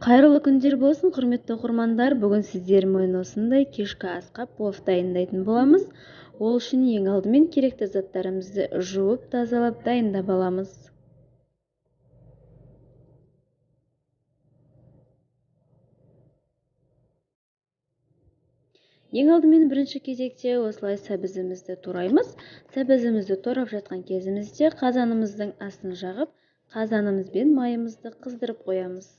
Қайырлы күндер болсын, құрметті оқырмандар. Бүгін сіздермен осындай кешкі асқа плов дайындайтын боламыз. Ол үшін ең алдымен керекті заттарымызды жуып, тазалап дайындап аламыз. Ең алдымен бірінші кезекте осылай сәбізімізді тураймыз. Сәбізімізді турап жатқан кезімізде қазанымыздың астын жағып, қазанымыз бен майымызды қыздырып қоямыз.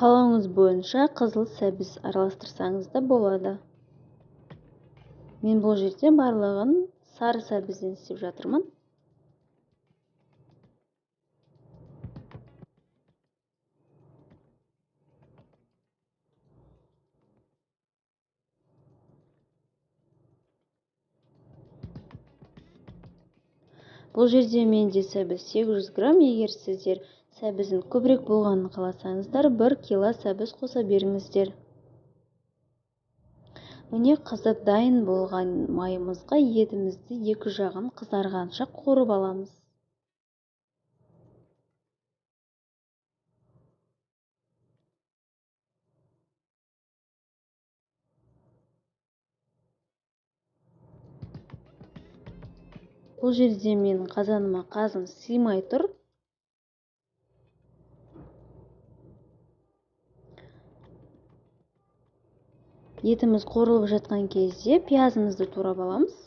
Қалауыңыз бойынша қызыл сәбіз араластырсаңыз да болады. Мен бұл жерде барлығын сары сәбізден істеп жатырмын. Бұл жерде менде сәбіз 800 грамм. Егер сіздер сәбіздің көбірек болғанын қаласаңыздар, 1 кило сәбіз қоса беріңіздер. Міне қызып дайын болған майымызға етімізді екі жағын қызарғанша қуырып аламыз. Бұл жерде менің қазаныма қазым сыймай тұр. Етіміз қуырылып жатқан кезде пиязымызды турап аламыз.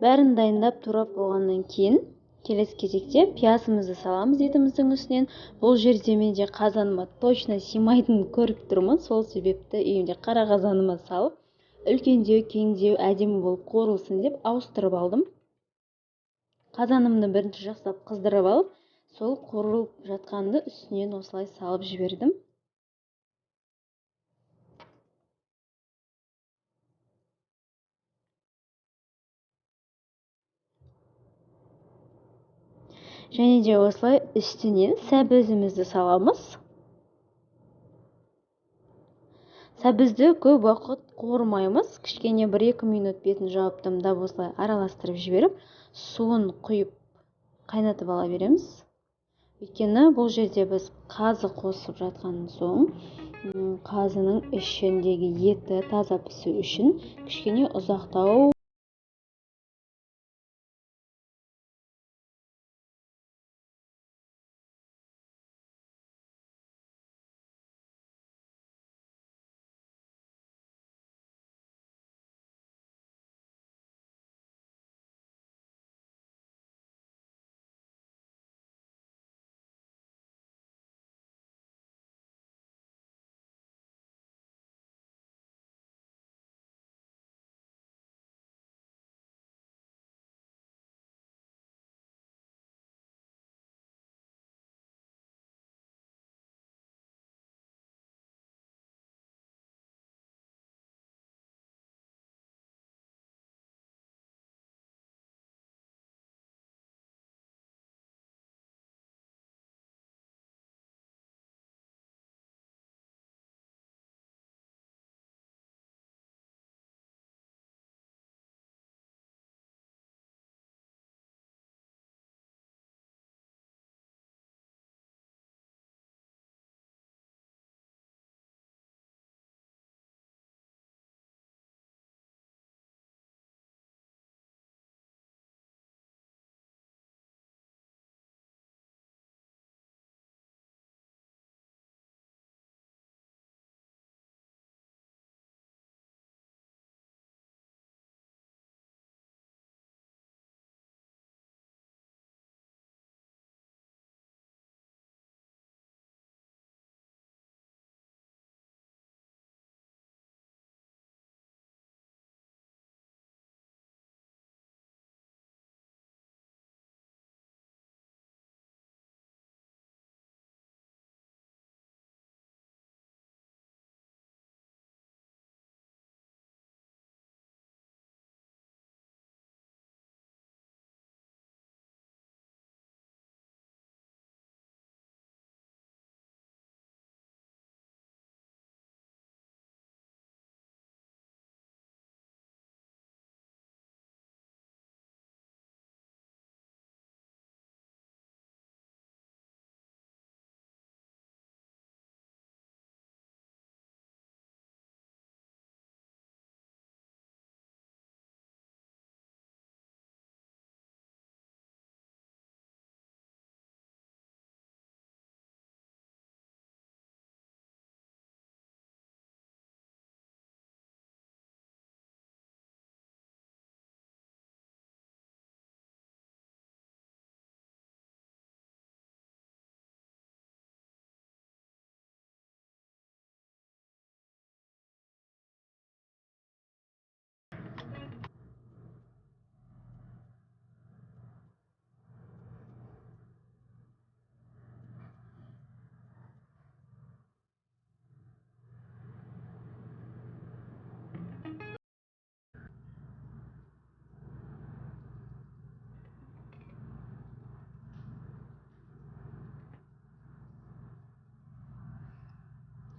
Бәрін дайындап турап болғаннан кейін келесі кезекте пиязымызды саламыз етіміздің үстінен. Бұл жерде менде қазаныма точно сыймайтынын көріп тұрмын. Сол себепті үйімде қара қазаныма салып, үлкендеу, кеңдеу, әдемі болып қуырылсын деп ауыстырып алдым. Қазанымды бірінші жақсылап қыздырып алып, сол қуырылып жатқанды үстінен осылай салып жібердім. Және де осылай үстінен сәбізімізді саламыз. Сәбізді көп уақыт қуырмаймыз. Кішкене 1-2 минут бетін жауып дымдап осылай араластырып жіберіп, суын құйып қайнатып ала береміз. Өйткені бұл жерде біз қазы қосып жатқан соң, қазының ішіндегі еті таза пісу үшін кішкене ұзақтау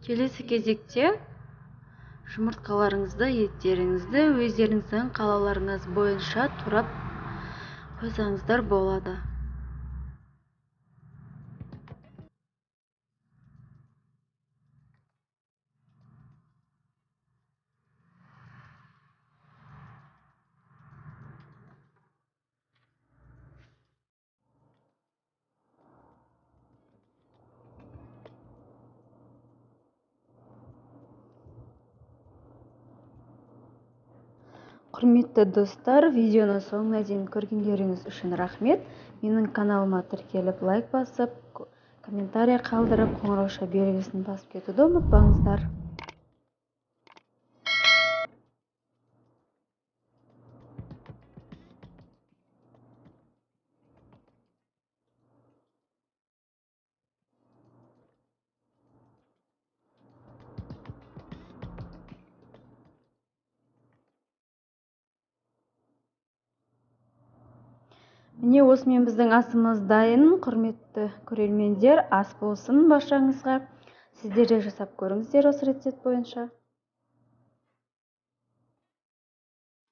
Келесі кезекте жұмыртқаларыңызды, еттеріңізді өздеріңіздің қалауларыңыз бойынша турап қойсаңыздар болады. Құрметті достар, видеоны соңына дейін көргендеріңіз үшін рахмет. Менің каналыма тіркеліп, лайк басып, комментарий қалдырып, қоңырауша белгісін басып кетуді ұмытпаңыздар. Міне осымен біздің асымыз дайын. Құрметті көрермендер, ас болсын баршаңызға. Сіздер де жасап көріңіздер осы рецепт бойынша.